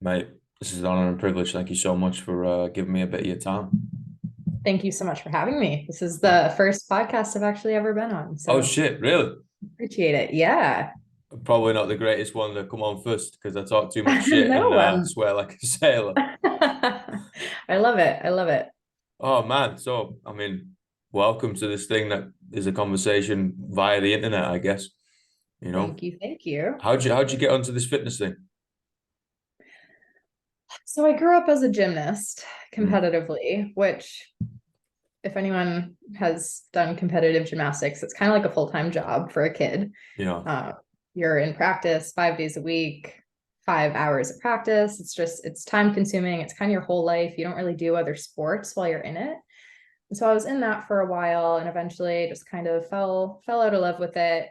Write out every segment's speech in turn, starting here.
Mate, this is an honor and privilege. Thank you so much for giving me a bit of your time. Thank you so much for having me. This is Yeah. the first podcast I've actually ever been on, Oh so shit, really? appreciate it. Yeah. Probably not the greatest one to come on first because I talk too much shit and No, swear like a sailor. I love it. I love it. Oh man, so I mean, welcome to this thing that is a conversation via the internet, I guess. You know, Thank you. Thank you. how'd you get onto this fitness thing? So I grew up as a gymnast Mm, competitively, which if anyone has done competitive gymnastics, it's kind of like a full-time job for a kid. yeah, Uh, you're in practice 5 days a week, 5 hours of practice. It's time consuming. It's kind of your whole life. You don't really do other sports while you're in it. And so I was in that for a while and eventually just kind of fell out of love with it,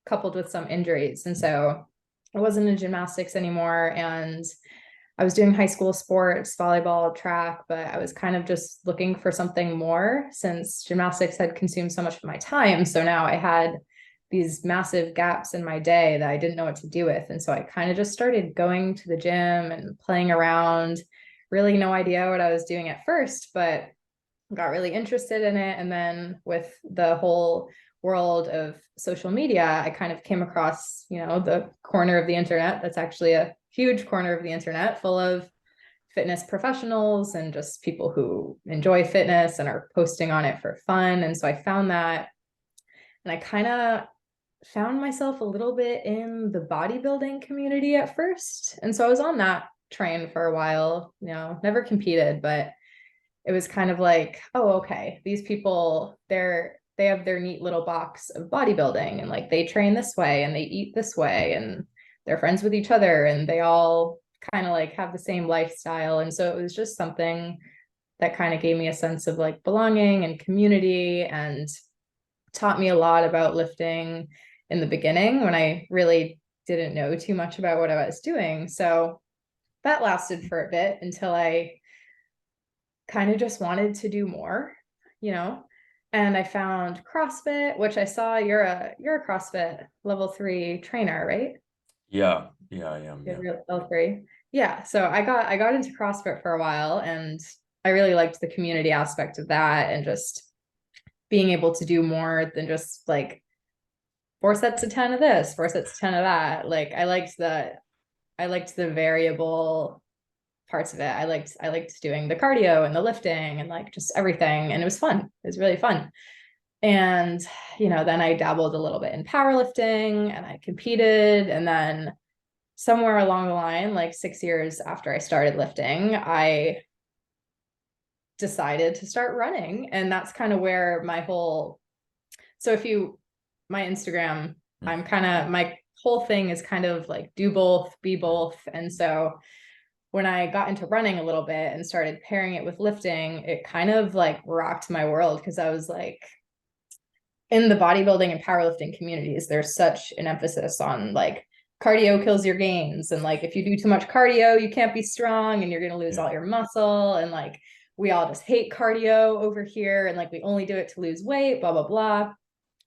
coupled with some injuries. And so I wasn't in gymnastics anymore. And I was doing high school sports, volleyball, track, but I was kind of just looking for something more since gymnastics had consumed so much of my time. So now I had these massive gaps in my day that I didn't know what to do with. And so I kind of just started going to the gym and playing around. Really no idea what I was doing at first, but got really interested in it. And then with the whole world of social media, I kind of came across, the corner of the internet that's actually a huge corner of the internet full of fitness professionals and just people who enjoy fitness and are posting on it for fun. And so I found that, and I kind of found myself a little bit in the bodybuilding community at first. And so I was on that train for a while, never competed, but it was kind of like, oh, okay, these people, they have their neat little box of bodybuilding and like they train this way and they eat this way and they're friends with each other and they all kind of like have the same lifestyle. And so it was just something that kind of gave me a sense of like belonging and community and taught me a lot about lifting in the beginning when I really didn't know too much about what I was doing. So that lasted for a bit until I kind of just wanted to do more, you know. And I found CrossFit, which I saw you're a CrossFit level 3 trainer, right? yeah, I am. Yeah, You're level 3. Yeah. So I got into CrossFit for a while and I really liked the community aspect of that and just being able to do more than just like 4 sets of 10 of this, 4 sets of 10 of that. Like I liked the variable parts of it. I liked doing the cardio and the lifting and like just everything. And it was fun. It was really fun. And, then I dabbled a little bit in powerlifting and I competed. And then somewhere along the line, like 6 years after I started lifting, I decided to start running. And that's kind of where so if you, my Instagram, mm, I'm kind of, my whole thing is kind of like do both, be both. And so when I got into running a little bit and started pairing it with lifting, it kind of like rocked my world because I was like, in the bodybuilding and powerlifting communities, there's such an emphasis on like cardio kills your gains. And like, if you do too much cardio, you can't be strong and you're going to lose yeah. all your muscle. And like, we all just hate cardio over here. And like, we only do it to lose weight, blah, blah, blah.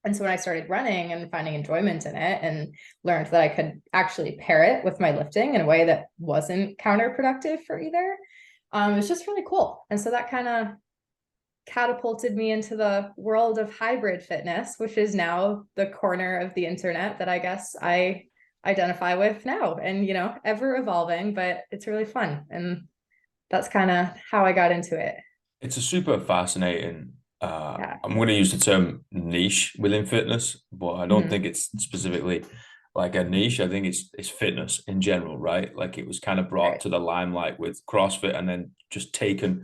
And so when I started running and finding enjoyment in it and learned that I could actually pair it with my lifting in a way that wasn't counterproductive for either, it was just really cool. And so that kind of catapulted me into the world of hybrid fitness, which is now the corner of the internet that I guess I identify with now and, ever evolving, but it's really fun. And that's kind of how I got into it. It's a super fascinating. Yeah. I'm going to use the term niche within fitness, but I don't Mhm. think it's specifically like a niche. I think it's fitness in general, right? Like it was kind of brought Right. to the limelight with CrossFit, and then just taken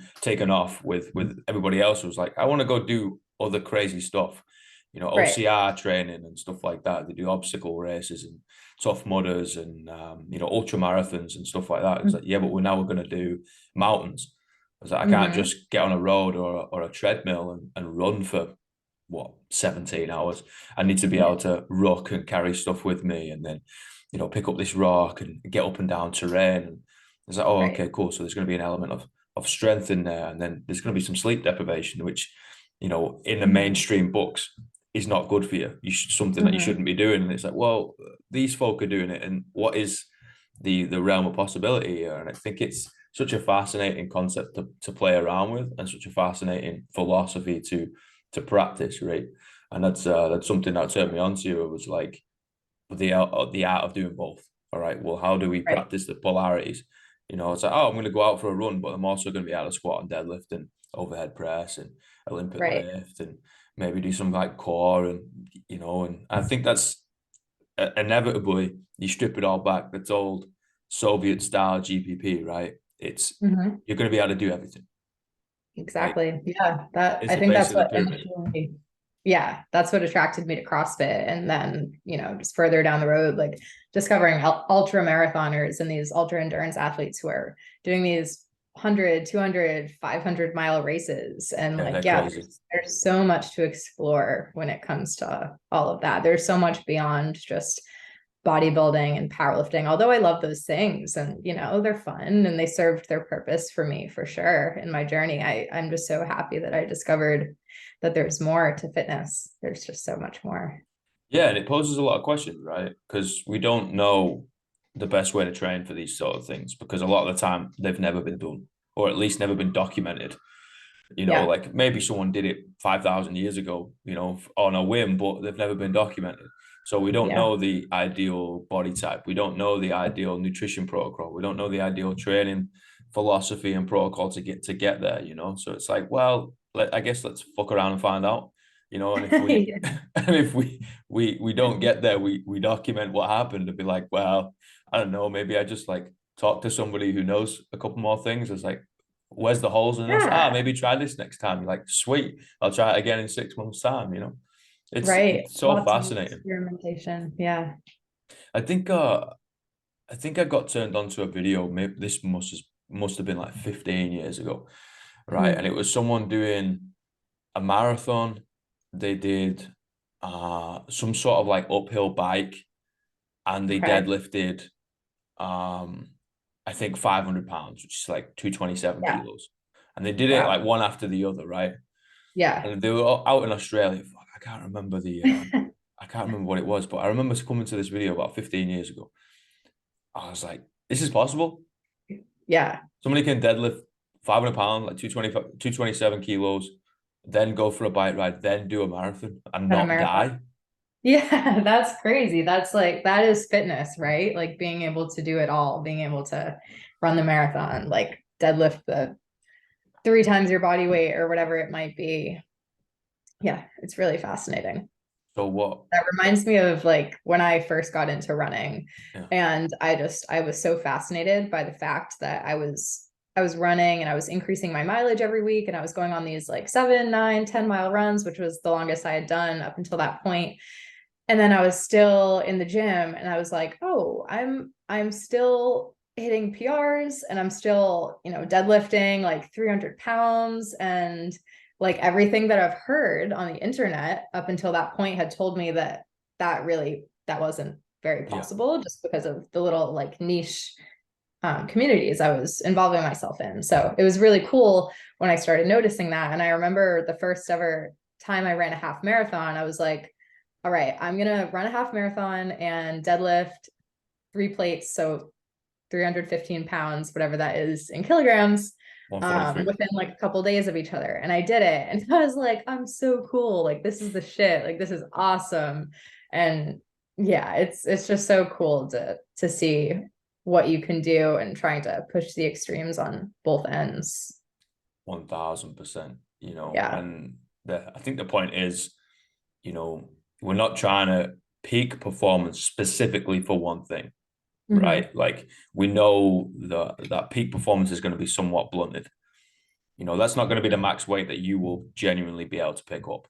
off with everybody else who was like, I want to go do other crazy stuff, Right. OCR training and stuff like that. They do obstacle races and tough mudders and ultra marathons and stuff like that. It's like, yeah, but we're going to do mountains. I was like, I can't Mm-hmm. just get on a road or a treadmill and run for what 17 hours. I need to be Yeah. able to ruck and carry stuff with me and then, pick up this rock and get up and down terrain. And it's like, oh, Right. okay, cool. So there's going to be an element of strength in there. And then there's going to be some sleep deprivation, which, in the Mm-hmm. mainstream books is not good for you. You should something that you Mm-hmm. shouldn't be doing. And it's like, well, these folk are doing it. And what is the realm of possibility here. And I think it's such a fascinating concept to play around with, and such a fascinating philosophy to practice, right? And that's something that turned me on to you. It was like the art of doing both. All right, well, how do we Right. practice the polarities? You know, it's like, oh, I'm going to go out for a run, but I'm also going to be able to squat and deadlift and overhead press and Olympic Right. lift and maybe do some like core, and you know, and I think that's inevitably you strip it all back. That's old Soviet style GPP, right? It's Mhm. you're going to be able to do everything. Like Exactly. Yeah. That it's I the think base that's of the what pyramid. initially, yeah, that's what attracted me to CrossFit. And then, just further down the road, like discovering ultra marathoners and these ultra endurance athletes who are doing these 100, 200, 500-mile races. And Yeah, they're like, yeah, crazy. there's so much to explore when it comes to all of that. There's so much beyond just bodybuilding and powerlifting, although I love those things and they're fun and they served their purpose for me for sure in my journey. I'm just so happy that I discovered that there's more to fitness. There's just so much more. Yeah, and it poses a lot of questions, right? Because we don't know the best way to train for these sort of things, because a lot of the time they've never been done, or at least never been documented. You know, Yeah. like maybe someone did it 5,000 years ago, you know, on a whim, but they've never been documented. So we don't Yeah. know the ideal body type. We don't know the ideal nutrition protocol. We don't know the ideal training philosophy and protocol to get there, you know. So it's like, well, I guess let's fuck around and find out, you know. And if we Yeah. and if we don't get there, we document what happened and be like, well, I don't know, maybe I just like talk to somebody who knows a couple more things. It's like, where's the holes in this? Yeah. Maybe try this next time. You're like, sweet, I'll try it again in 6 months' time, you know. Right. It's so Lots of fascinating. experimentation. Yeah. I think uh I think I got turned on to a video. Maybe this must have been like 15 years ago, right? And Mm. it was someone doing a marathon. They did some sort of like uphill bike, and they Okay. deadlifted um I think 500 pounds, which is like 227 Yeah. kilos. And they did it Wow. like one after the other, right? Yeah. And they were out in Australia. Fuck, I can't remember I can't remember what it was, but I remember coming to this video about 15 years ago. I was like, this is possible. Yeah. Somebody can deadlift 500 pounds, like 227 kilos, then go for a bike ride, then do a marathon and Done a not marathon. die. Yeah, that's crazy. That's like, that is fitness, right? Like being able to do it all, being able to run the marathon, like deadlift the 3 times your body weight or whatever it might be. Yeah, it's really fascinating. So what? That reminds me of like when I first got into running, Yeah, and I was so fascinated by the fact that I was running and I was increasing my mileage every week, and I was going on these like 7, 9, 10 mile runs, which was the longest I had done up until that point. And then I was still in the gym and I was like, oh, I'm still hitting PRs and I'm still, deadlifting like 300 pounds. And like everything that I've heard on the internet up until that point had told me that that wasn't very yeah. possible, just because of the little like niche communities I was involving myself in. So it was really cool when I started noticing that. And I remember the first ever time I ran a half marathon, I was like, all right, I'm going to run a half marathon and deadlift 3 plates. So 315 pounds, whatever that is in kilograms, 143. within like a couple of days of each other. And I did it. And I was like, I'm so cool. Like, this is the shit. Like, this is awesome. And yeah, it's just so cool to see what you can do and trying to push the extremes on both ends. 1,000%, you know. Yeah. And I think the point is, you know, we're not trying to peak performance specifically for one thing, Mm-hmm. right? Like we know that peak performance is going to be somewhat blunted. You know, that's not going to be the max weight that you will genuinely be able to pick up,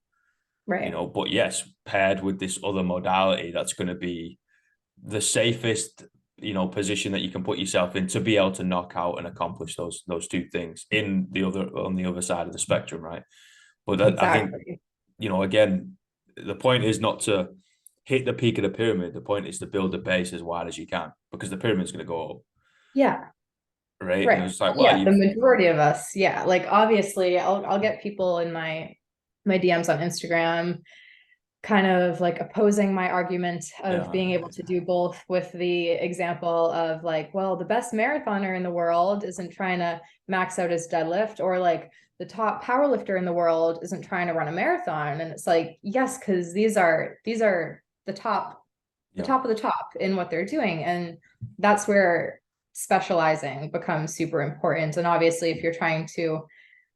you Right. know. But yes, paired with this other modality, that's going to be the safest, you know, position that you can put yourself in to be able to knock out and accomplish those two things in the other on the other side of the spectrum, right? But I think, Exactly. you know, again, the point is not to hit the peak of the pyramid. The point is to build the base as wide as you can, because the pyramid's going to go up, Yeah. right? And Right. it's like, well, Yeah, the you've majority of us, yeah. Like obviously I'll get people in my DMs on Instagram kind of like opposing my argument of Yeah, being able to do both with the example of like, well, the best marathoner in the world isn't trying to max out his deadlift, or like the top powerlifter in the world isn't trying to run a marathon. And it's like, yes, because these are the yeah, top of the top in what they're doing. And that's where specializing becomes super important. And obviously, if you're trying to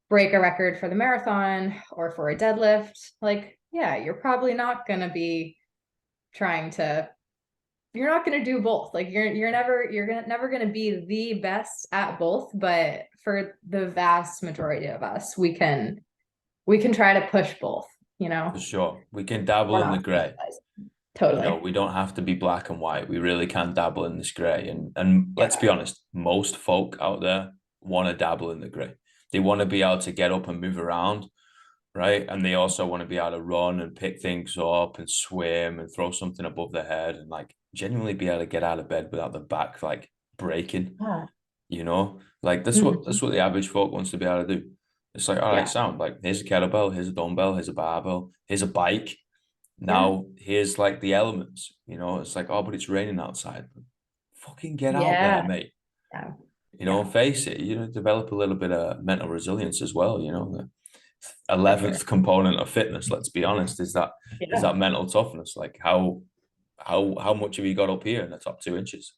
break a record for the marathon or for a deadlift, like, yeah, you're probably not going to be trying to, you're not going to do both. Like never going to be the best at both. But for the vast majority of us, we can try to push both, for sure. We can dabble we're in the not gray. specialized. You know, Totally. we don't have to be black and white. We really can dabble in this gray. And let's Yeah. be honest, most folk out there want to dabble in the gray. They want to be able to get up and move around, right? And they also want to be able to run and pick things up and swim and throw something above their head and like genuinely be able to get out of bed without the back like breaking, Yeah. you know? Like that's Mhm. what the average folk wants to be able to do. It's like, all right, Yeah. sound like here's a kettlebell, here's a dumbbell, here's a barbell, here's a bike. Yeah. Now here's like the elements, you know, it's like, oh, but it's raining outside. Fucking get out there, Yeah. mate. Yeah. You know, Yeah. face it, you know, develop a little bit of mental resilience as well, you know. The For sure. 11th component of fitness, let's be honest, is Yeah. that mental toughness. Like how much have you got up here in the top 2 inches?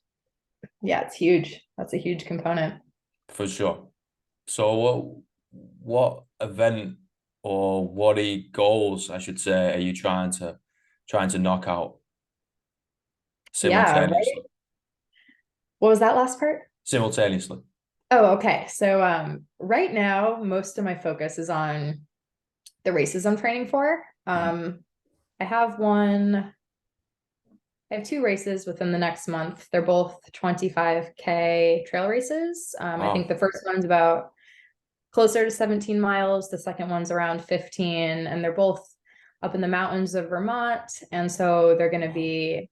Yeah. It's huge. That's a huge component. For sure. So what event or what goals, I should say, are you trying to knock out Yeah. Right. simultaneously? What was that last part? Simultaneously. Oh, okay. So right now, most of my focus is on the races I'm training for. Mhm. I have one, I have two races within the next month. They're both 25K trail races. I think Wow. the first one's about closer to 17 miles. The second one's around 15, and they're both up in the mountains of Vermont. And so Wow. they're going to be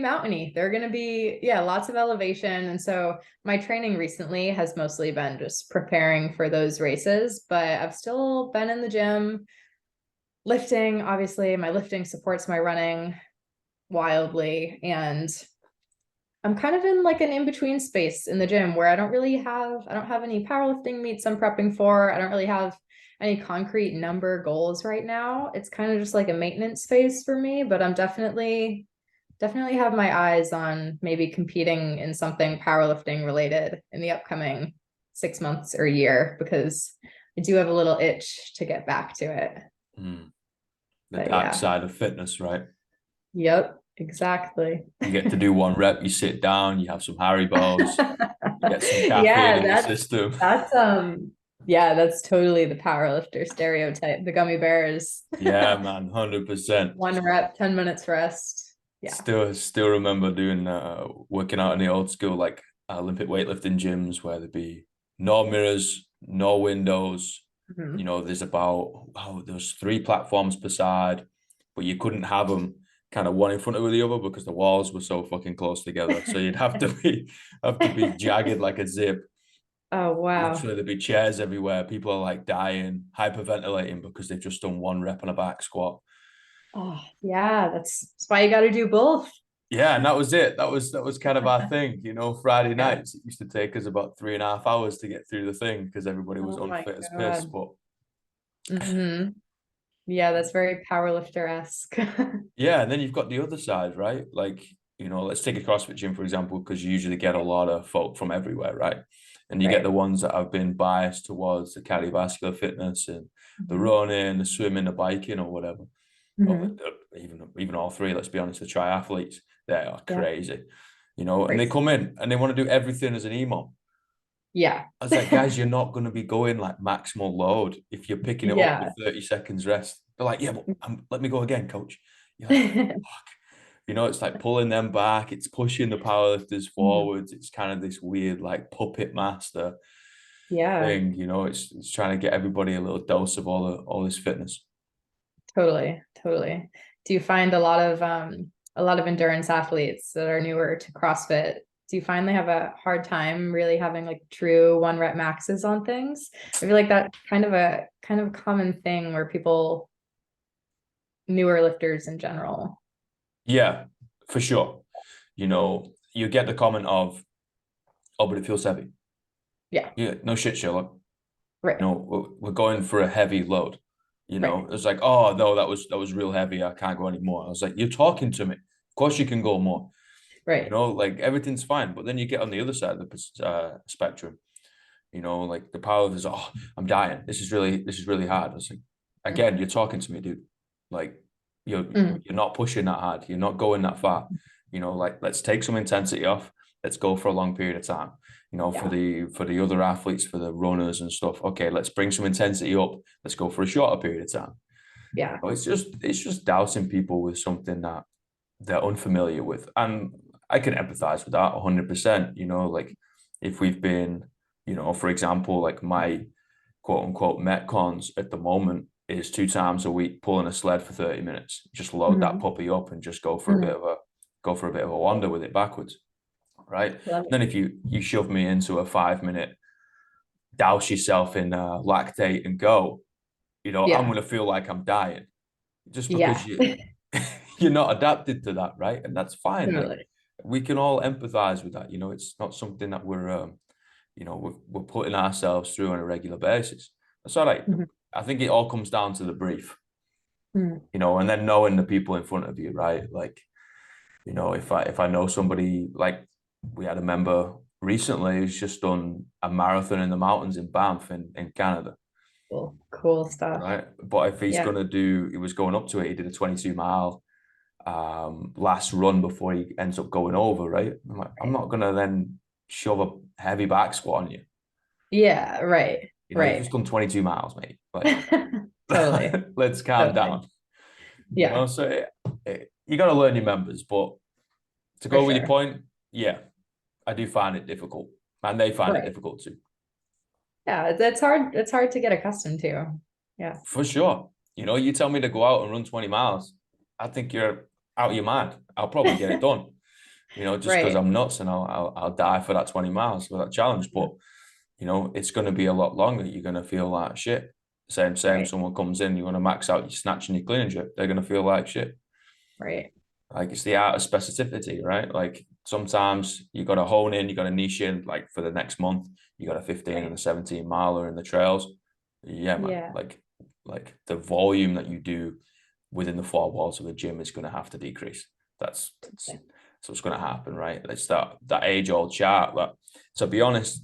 mountainy. They're going to be, yeah, lots of elevation. And so my training recently has mostly been just preparing for those races, but I've still been in the gym lifting. Obviously, my lifting supports my running wildly. And I'm kind of in like an in-between space in the gym where I don't have any powerlifting meets I'm prepping for. I don't really have any concrete number goals right now. It's kind of just like a maintenance phase for me, but I'm definitely have my eyes on maybe competing in something powerlifting related in the upcoming 6 months or year, because I do have a little itch to get back to it. Mm. The But dark yeah. side of fitness, right? Yep, exactly. You get to do one rep, you sit down, you have some Haribos, you get some caffeine Yeah, in the system. yeah, that's totally the powerlifter stereotype. The gummy bears. Yeah, man, 100%. 1 rep, 10 minutes rest. Yeah. Still remember doing working out in the old school like Olympic weightlifting gyms where there'd be no mirrors, no windows. You Mhm. know, there's 3 platforms per side, but you couldn't have them kind of one in front of the other because the walls were so fucking close together. So you'd have to be jagged like a zip. Oh, wow. Literally, there'd be chairs everywhere. People are like dying, hyperventilating because they've just done one rep on a back squat. Oh, yeah, that's why you got to do both. Yeah, and that was it. That was kind of our thing, you know. Friday Yeah. nights, it used to take us about 3.5 hours to get through the thing because everybody was Oh my unfit as piss. God. But Hmm. Yeah, that's very powerlifter-esque. yeah, and then you've got the other side, right? Like, you know, let's take a CrossFit gym, for example, because you usually get a lot of folk from everywhere, right? And you get the Right. ones that have been biased towards the cardiovascular fitness and the Hmm. running, the swimming, the biking, or whatever. Or Hmm. even all three, let's be honest, the triathletes, they are Yeah. crazy, you know, and they Crazy. come in and they want to do everything as an emo. Yeah. I was like, guys, you're not going to be going like maximal load if you're picking it up Yeah. with 30 seconds rest. They're like, yeah, but let me go again, coach. You're like, fuck. You know, it's like pulling them back. It's pushing the powerlifters Mhm. forwards. It's kind of this weird like puppet master Yeah, thing. You know, it's trying to get everybody a little dose of all this fitness. totally, totally. Do you find a lot of endurance athletes that are newer to CrossFit, do you find they have a hard time really having like true 1 rep maxes on things? I feel like that kind of a common thing where people newer lifters in general. Yeah, for sure. You know, you get the comment of, oh, but it feels heavy. Yeah. Yeah, no shit, Sherlock. You Right. know, we're going for a heavy load. You know, Right. it's like, oh no, that was real heavy. I can't go anymore. I was like, you're talking to me. Of course you can go more. You Right. know, like everything's fine. But then you get on the other side of the spectrum. You know, like the powerlifters, oh, I'm dying. This is really hard. I was like, again, you're talking to me, dude. Like you're Mm. you're not pushing that hard. You're not going that far. You know, like let's take some intensity off. Let's go for a long period of time. You know, for Yeah. the other athletes, for the runners and stuff. Okay, let's bring some intensity up. Let's go for a shorter period of time. You Yeah. know, it's just dousing people with something that they're unfamiliar with. And I can empathize with that 100%. You know, like if we've been, you know, for example, like my quote unquote Metcons at the moment is 2 times a week pulling a sled for 30 minutes. Just load that Mm-hmm. puppy up and just Mm-hmm. go for a bit of a wander with it backwards. Right. Love it. Then if you shove me into a 5 minute douse yourself in lactate and go, you know, I'm Yeah. gonna feel like I'm dying just Yeah. because you're not adapted to that, right? And that's fine. Like Totally. we can all empathize with that. You know, it's not something that you know, we're putting ourselves through on a regular basis. That's all right. Mm-hmm. I think it all comes down to the brief, Mm. you know, and then knowing the people in front of you, right? Like, you know, if I know somebody, like we had a member recently who's just done a marathon in the mountains in Banff in Canada, Cool. Cool stuff. right? But if he's Yeah. gonna do, he was going up to it, he did a 22 mile last run before he ends up going over, right? I'm like, I'm Right. not gonna then shove a heavy back squat on you. Yeah. Right. You know, you've Right. just done 22 miles, mate. Like, Totally. let's calm Totally. down. You Yeah. know, so you got to learn your members. But to For go with your sure. point, yeah, I do find it difficult, and they find it Right. difficult too, Yeah. It's hard. It's hard to get accustomed to. Yeah. for sure. You know, you tell me to go out and run 20 miles, I think you're out of your mind. I'll probably get it done. You know, just because Right. I'm nuts and I'll die for that 20 miles for that challenge. But you know, it's going to be a lot longer. You're going to feel like shit. Same. Right. Someone comes in, you want to max out your snatch and your clean and jerk, they're going to feel like shit. Right. Like it's the art of specificity, right? Like sometimes you got to hone in, you got to niche in. Like for the next month, you got a 15 and Right. a 17 miler in the trails. Yeah, man. Yeah. Like the volume that you do within the four walls of a gym is going to have to decrease. That's what's going to happen, right? It's that age old chart that, to be honest,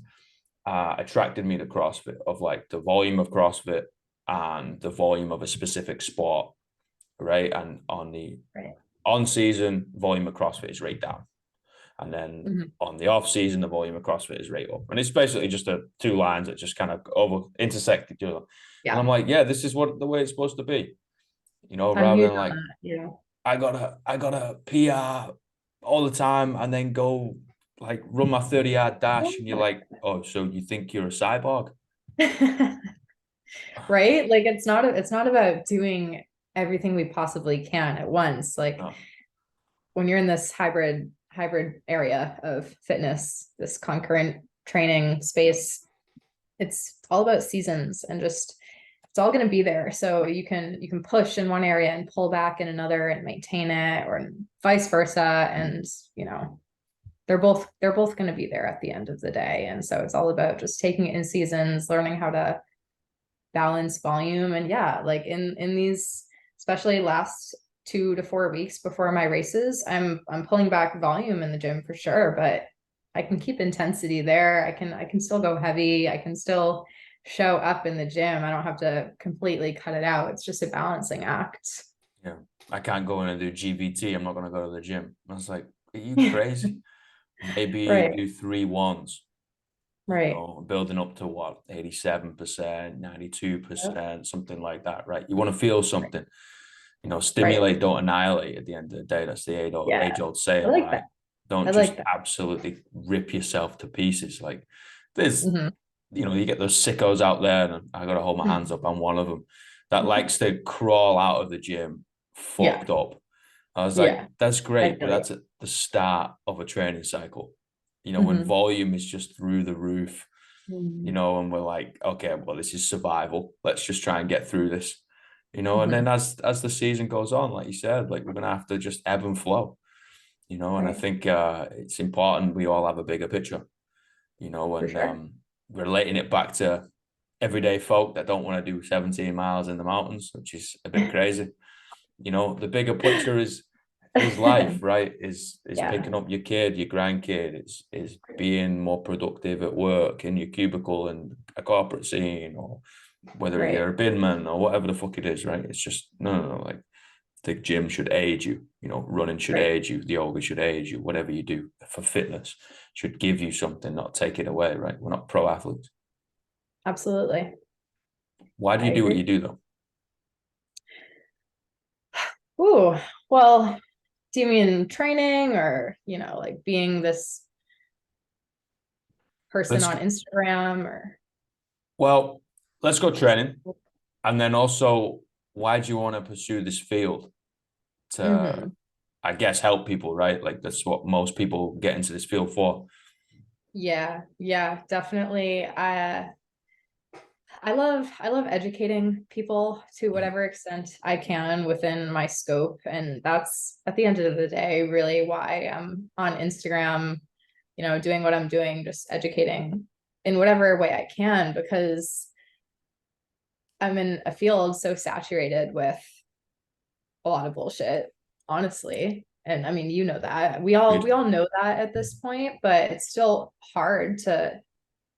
attracted me to CrossFit, of like the volume of CrossFit and the volume of a specific sport, right? And on the Right. on season, volume of CrossFit is right down. And then Mm-hmm. on the off season, the volume of CrossFit is right up. And it's basically just two lines that just kind of over intersect each other. And I'm Yeah. like, yeah, this is what the way it's supposed to be, you know, I'm rather huge than on like that. Yeah. I gotta PR all the time and then go like run my 30-yard dash. And you're like, oh, so you think you're a cyborg? Right? Like it's not about doing everything we possibly can at once. Like No. when you're in this hybrid area of fitness, this concurrent training space, it's all about seasons and just it's all going to be there. So you can push in one area and pull back in another and maintain it, or vice versa. And you know, they're both going to be there at the end of the day. And so it's all about just taking it in seasons, learning how to balance volume. And yeah, like in these, especially last 2 to 4 weeks before my races, I'm pulling back volume in the gym for sure, but I can keep intensity there. I can still go heavy. I can still show up in the gym. I don't have to completely cut it out. It's just a balancing act. Yeah. I can't go in and do GVT. I'm not going to go to the gym. I was like, are you crazy? Maybe Right. do 3 ones, you Right. know, building up to what, 87%, Yep. 92%, something like that, right? You want to feel Right. something, you know, Right. stimulate, don't annihilate at the end of the day. That's the Yeah. age-old I saying, like that. right? I Don't like just that. absolutely rip yourself to pieces. Like there's, Hmm. you know, you get those sickos out there, and I got to hold my hands up. I'm one of them that likes to crawl out of the gym Yeah. fucked up. I was like, Yeah. that's I great, but feel you. that's at the start of a training cycle. You know, when Hmm. volume is just through the roof, you Hmm. know, and we're like, okay, well, this is survival. Let's just try and get through this. And then as the season goes on, like you said, like we're gonna have to just ebb and flow, and I Right. think it's important we all have a bigger picture, For and sure. relating it back to everyday folk that don't want to do 17 miles in the mountains, which is a bit crazy. The bigger picture is life, right? Is Yeah. picking up your kid, your grandkid, is being more productive at work, in your cubicle and a corporate scene, or whether Right. you're a binman or whatever the fuck it is, right? It's just no. Like the gym should aid you, running should Right. aid you, the yoga should aid you, whatever you do for fitness should give you something, not take it away, right? We're not pro athletes. Absolutely. Why do I you do what agree. you do though? Ooh, well, do you mean training or, like being this person Let's on Instagram or? well, let's go training. And then also, why do you want to pursue this field to, Hmm. I guess, help people, right? Like that's what most people get into this field for. Yeah, yeah, definitely. I love educating people to whatever extent I can within my scope. And that's at the end of the day, really why I'm on Instagram, doing what I'm doing, just educating in whatever way I can, because I'm in a field so saturated with a lot of bullshit, honestly. And I mean, that. We all know that at this point, but it's still hard to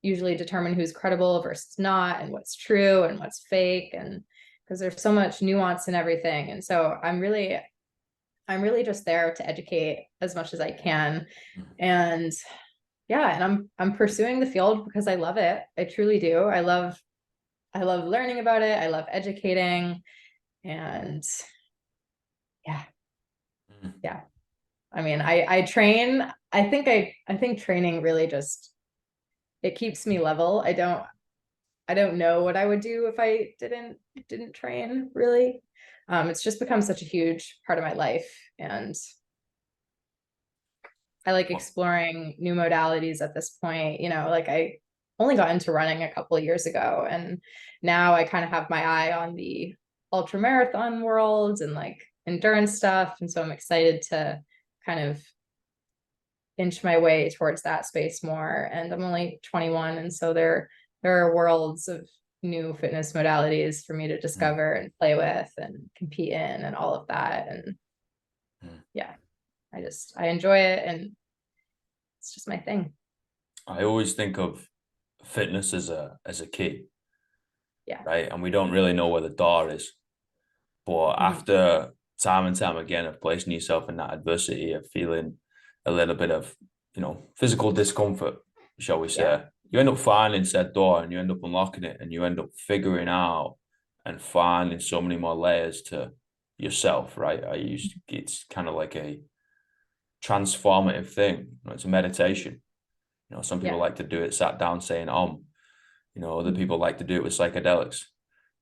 usually determine who's credible versus not, and what's true and what's fake, and because there's so much nuance in everything. And so I'm really just there to educate as much as I can. And yeah, and I'm pursuing the field because I love it. I truly do. I love learning about it. I love educating. And yeah, yeah. I mean, I train. I think training really just, it keeps me level. I don't know what I would do if I didn't train, really. It's just become such a huge part of my life, and I like exploring new modalities at this point. Like I only got into running a couple of years ago, and now I kind of have my eye on the ultra marathon world and like endurance stuff, and so I'm excited to kind of inch my way towards that space more. And I'm only 21, and so there are worlds of new fitness modalities for me to discover and play with and compete in and all of that. And yeah, I enjoy it, and it's just my thing. I always think of fitness as a key, Yeah. right? And we don't really know where the door is. But Mhm. after time and time again of placing yourself in that adversity of feeling a little bit of, physical discomfort, shall we Yeah. say, you end up finding said door and you end up unlocking it and you end up figuring out and finding so many more layers to yourself, right? It's kind of like a transformative thing. It's a meditation. Some people Yeah. like to do it sat down saying other Mhm. people like to do it with psychedelics.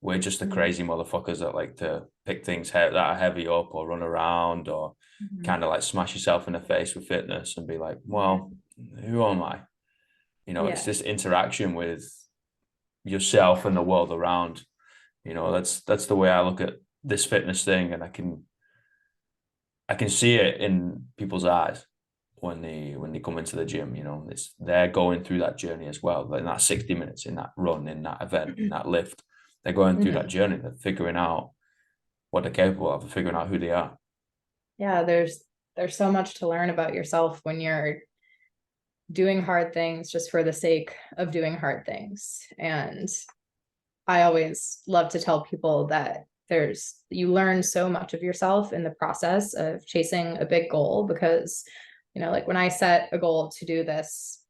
We're just the Mhm. crazy motherfuckers that like to pick things that are heavy up or run around or Mhm. kind of like smash yourself in the face with fitness and be like, Yeah. well, who am I? It's Yeah. this interaction with yourself and the world around. That's the way I look at this fitness thing, and I can see it in people's eyes when they come into the gym. They're going through that journey as well. In that 60 minutes, in that run, in that event, in that lift, they're going through that Mhm. journey. They're figuring out what they're capable of, figuring out who they are. Yeah, there's so much to learn about yourself when you're doing hard things just for the sake of doing hard things. And I always love to tell people that you learn so much of yourself in the process of chasing a big goal, because, like when I set a goal to do this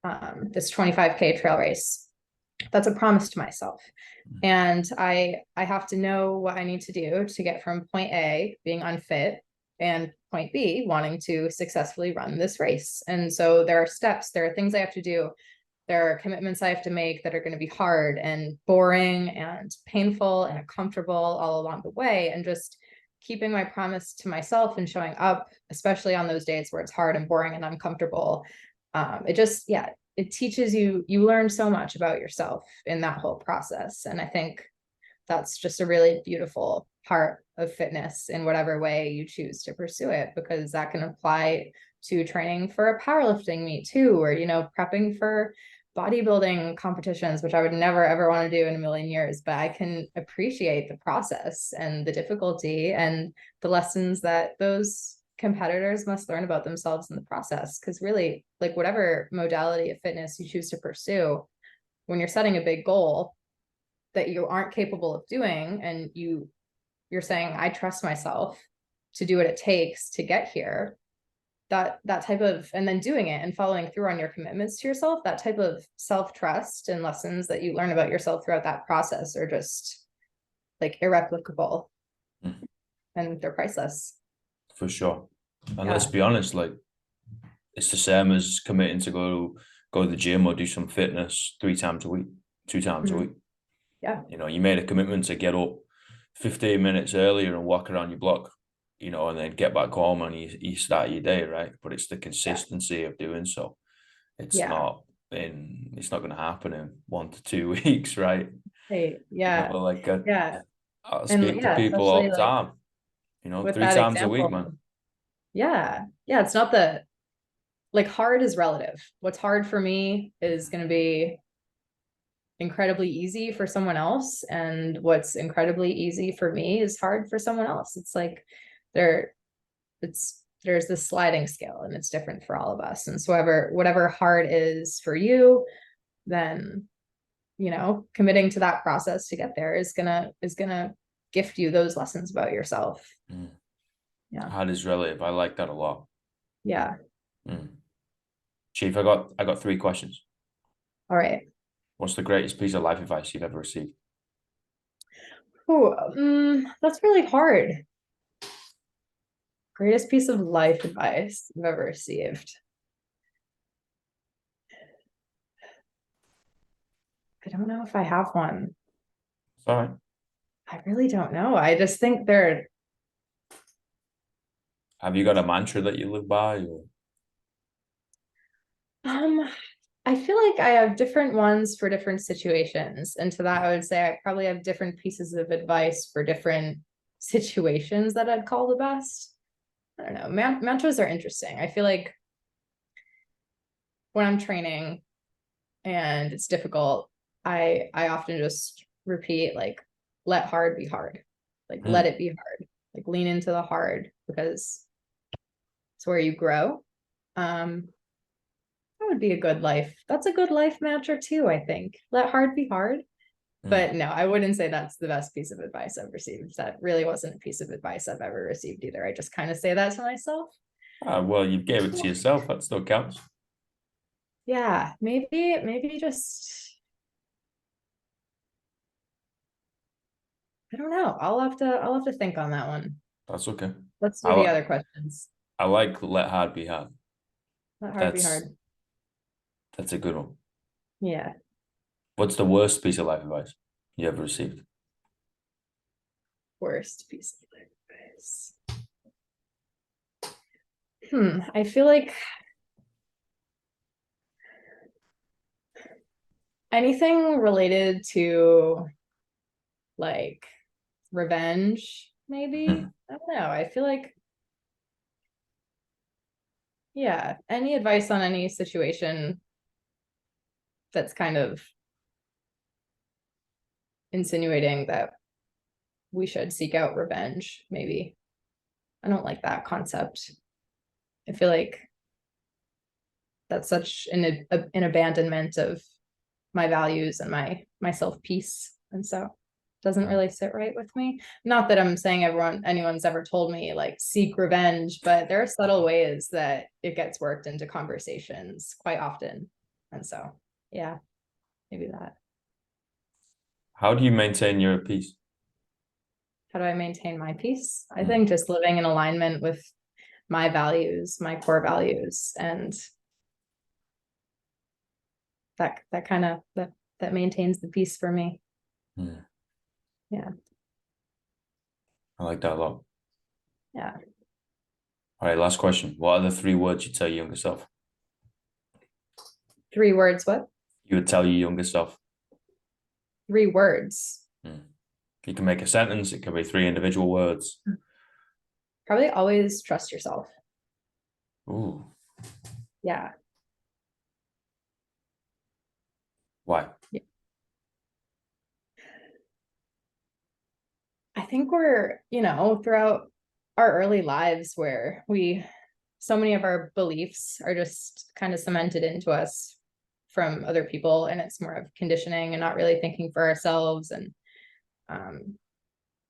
25K trail race, that's a promise to myself. And I have to know what I need to do to get from point A, being unfit, and point B, wanting to successfully run this race. And so there are steps, there are things I have to do, there are commitments I have to make that are going to be hard and boring and painful and uncomfortable all along the way. And just keeping my promise to myself and showing up, especially on those days where it's hard and boring and uncomfortable. Yeah, it teaches you learn so much about yourself in that whole process. And I think that's just a really beautiful part of fitness in whatever way you choose to pursue it, because that can apply to training for a powerlifting meet too, or, prepping for bodybuilding competitions, which I would never ever want to do in a million years, but I can appreciate the process and the difficulty and the lessons that those competitors must learn about themselves in the process. Because really, like, whatever modality of fitness you choose to pursue, when you're setting a big goal that you aren't capable of doing, and you're saying, I trust myself to do what it takes to get here, that type of, and then doing it and following through on your commitments to yourself, that type of self-trust and lessons that you learn about yourself throughout that process are just like irreplicable, and they're priceless. For sure. And let's be honest, like, it's the same as committing to go to the gym or do some fitness 3 times a week, 2 times a week. Yeah. You made a commitment to get up 15 minutes earlier and walk around your block, and then get back home and you start your day, right? But it's the consistency of doing so. It's not going to happen in 1 to 2 weeks, right? Hey, I speak to people all the time, 3 times a week, man. Yeah. It's not hard is relative. What's hard for me is going to be incredibly easy for someone else, and what's incredibly easy for me is hard for someone else. It's like there's this sliding scale, and it's different for all of us. And so whatever hard is for you, then committing to that process to get there is gonna gift you those lessons about yourself. Hard is relative. I like that a lot. Chief, I got 3 questions. All right. What's the greatest piece of life advice you've ever received? That's really hard. Greatest piece of life advice I've ever received. I don't know if I have one. Sorry. I really don't know. I just think have you got a mantra that you live by? Or? I feel like I have different ones for different situations. And to that, I would say I probably have different pieces of advice for different situations that I'd call the best. I don't know. Mantras are interesting. I feel like when I'm training and it's difficult, I often just repeat, like, let hard be hard. Like, let it be hard. Like, lean into the hard, because it's where you grow. That would be a good life. That's a good life mantra too, I think. Let hard be hard. But no, I wouldn't say that's the best piece of advice I've received. That really wasn't a piece of advice I've ever received either. I just kind of say that to myself. Well, you gave it to yourself. That still counts. Yeah, maybe just, I don't know. I'll have to think on that one. That's okay. Let's do the other questions. I like let hard be hard. Let hard be hard. That's a good one. Yeah. What's the worst piece of life advice you ever received? Worst piece of life advice. I feel like anything related to, like, revenge, maybe. I don't know. I feel like, any advice on any situation that's kind of insinuating that we should seek out revenge, maybe. I don't like that concept. I feel like that's such an abandonment of my values and my self-peace, and so it doesn't really sit right with me. Not that I'm saying anyone's ever told me, like, seek revenge, but there are subtle ways that it gets worked into conversations quite often, and so maybe that. How do you maintain your peace? How do I maintain my peace? I think just living in alignment with my values, my core values, and that kind of that maintains the peace for me. Yeah. I like that a lot. Yeah. All right, last question. What are the 3 words you tell your younger self? 3 words, what? You would tell your younger self. 3 words. You can make a sentence. It can be 3 individual words. Probably always trust yourself. Ooh, Yeah. why? I think we're, throughout our early lives where so many of our beliefs are just kind of cemented into us from other people, and it's more of conditioning and not really thinking for ourselves and um,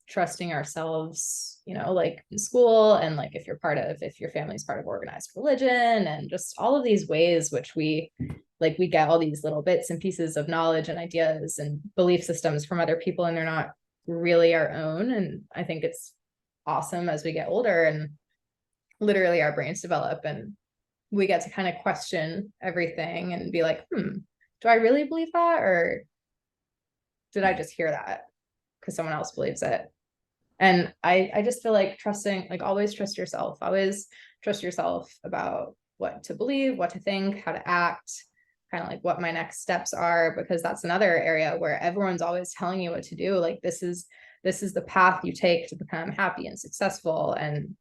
trusting ourselves, like in school, and like if your family's part of organized religion, and just all of these ways which we get all these little bits and pieces of knowledge and ideas and belief systems from other people, and they're not really our own. And I think it's awesome as we get older and literally our brains develop and we get to kind of question everything and be like, do I really believe that, or did I just hear that because someone else believes it? And I just feel like always trust yourself. Always trust yourself about what to believe, what to think, how to act, kind of like what my next steps are, because that's another area where everyone's always telling you what to do. Like this is the path you take to become happy and successful. And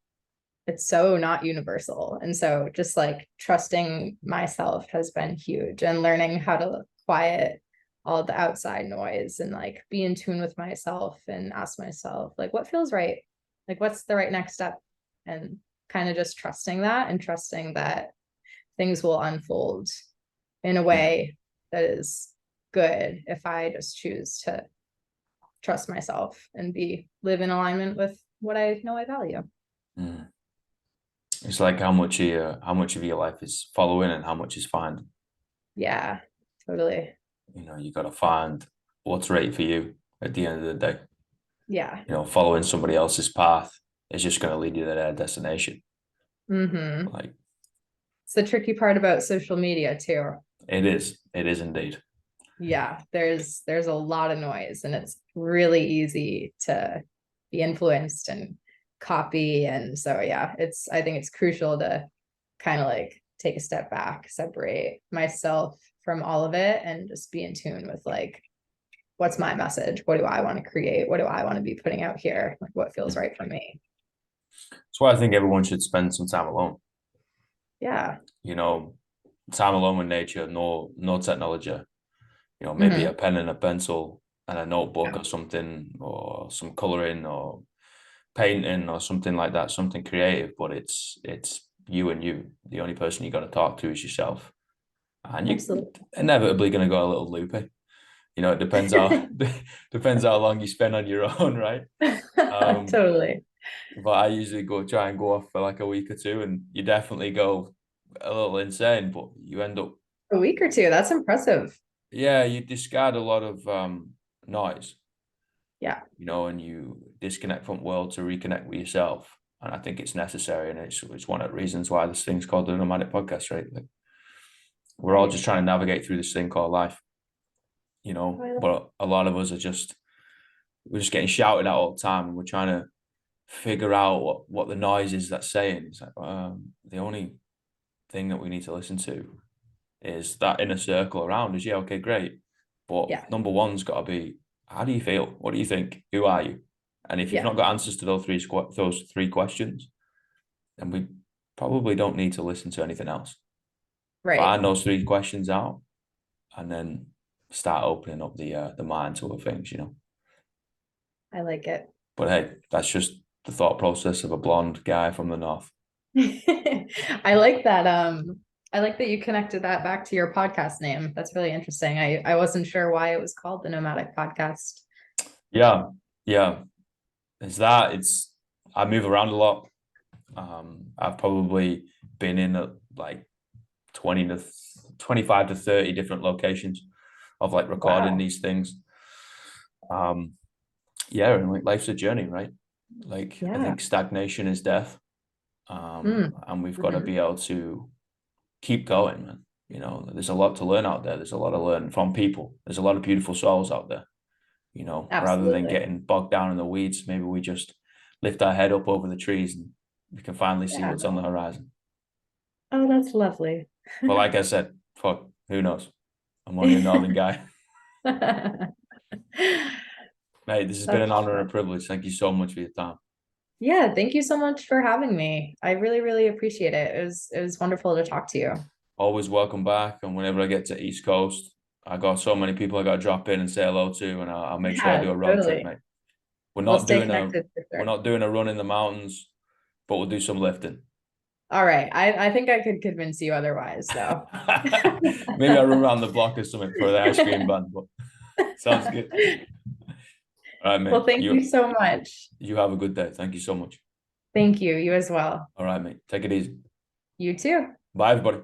it's so not universal. And so just like trusting myself has been huge, and learning how to quiet all the outside noise and like be in tune with myself and ask myself like what feels right, like what's the right next step, and kind of just trusting that, and trusting that things will unfold in a way that is good if I just choose to trust myself and live in alignment with what I know I value. Mm. It's like how much of your life is following and how much is finding. Yeah, totally. You got to find what's right for you at the end of the day. Yeah. Following somebody else's path is just going to lead you to their destination. Mm-hmm. Like It's the tricky part about social media too. it is indeed. Yeah, there's a lot of noise, and it's really easy to be influenced and copy. And so yeah, I think it's crucial to kind of like take a step back, separate myself from all of it, and just be in tune with like what's my message? What do I want to create? What do I want to be putting out here? Like what feels right for me? That's why I think everyone should spend some time alone. Yeah. Time alone with nature, no technology. Maybe Mm-hmm. a pen and a pencil and a notebook Yeah. or something, or some coloring or painting or something like that, something creative. But it's you and you. The only person you got to talk to is yourself, and you Absolutely. inevitably going to go a little loopy. It depends how depends how long you spend on your own, right? Um, Totally. but I usually try and go off for like a week or two, and you definitely go a little insane, but you end up, A week or two. That's impressive. yeah, you discard a lot of noise, Yeah. and you disconnect from the world to reconnect with yourself. And I think it's necessary, and it's one of the reasons why this thing's called the Nomadic Podcast, right? Like we're all Right. just trying to navigate through this thing called life, Oh, but a lot of us we're just getting shouted at all the time, and we're trying to figure out what the noise is that's saying. It's like the only thing that we need to listen to is that inner circle around us. Yeah, okay, great. But yeah. number one's got to be, how do you feel? What do you think? Who are you? And if you've Yeah. not got answers to those three questions, then we probably don't need to listen to anything else. Right. Find those 3 questions out, and then start opening up the mind to other things. I like it. But hey, that's just the thought process of a blonde guy from the north. I like that. I like that you connected that back to your podcast name. That's really interesting. I wasn't sure why it was called the Nomadic Podcast. Yeah, yeah. It's I move around a lot. I've probably been in like 25 to 30 different locations of like recording Wow. these things. Um, yeah, and like life's a journey, right? Like I Yeah. think stagnation is death. Mm. And we've got to Mhm. be able to keep going, man. There's a lot to learn out there. There's a lot to learn from people. There's a lot of beautiful souls out there. Rather than Absolutely. getting bogged down in the weeds, maybe we just lift our head up over the trees and we can finally see Yeah. what's on the horizon. Oh, that's lovely. But like I said, fuck, who knows? I'm only a northern guy. Mate, this has been That's an honor and awesome. a privilege. Thank you so much for your time. Yeah, thank you so much for having me. I really, really appreciate it. It was wonderful to talk to you. Always welcome back. And whenever I get to East Coast, I got so many people I got to drop in and say hello to, and I'll make sure I do Yeah, a road trip, totally. mate. We're We'll not stay doing a connected for we're sure. not doing a run in the mountains, but we'll do some lifting. All right. I think I could convince you otherwise, though. Maybe I'll run around the block or something for the ice cream van, but sounds good. All right, mate. Well, thank you so much. You have a good day. Thank you so much. Thank you. You as well. All right, mate. Take it easy. You too. Bye, everybody.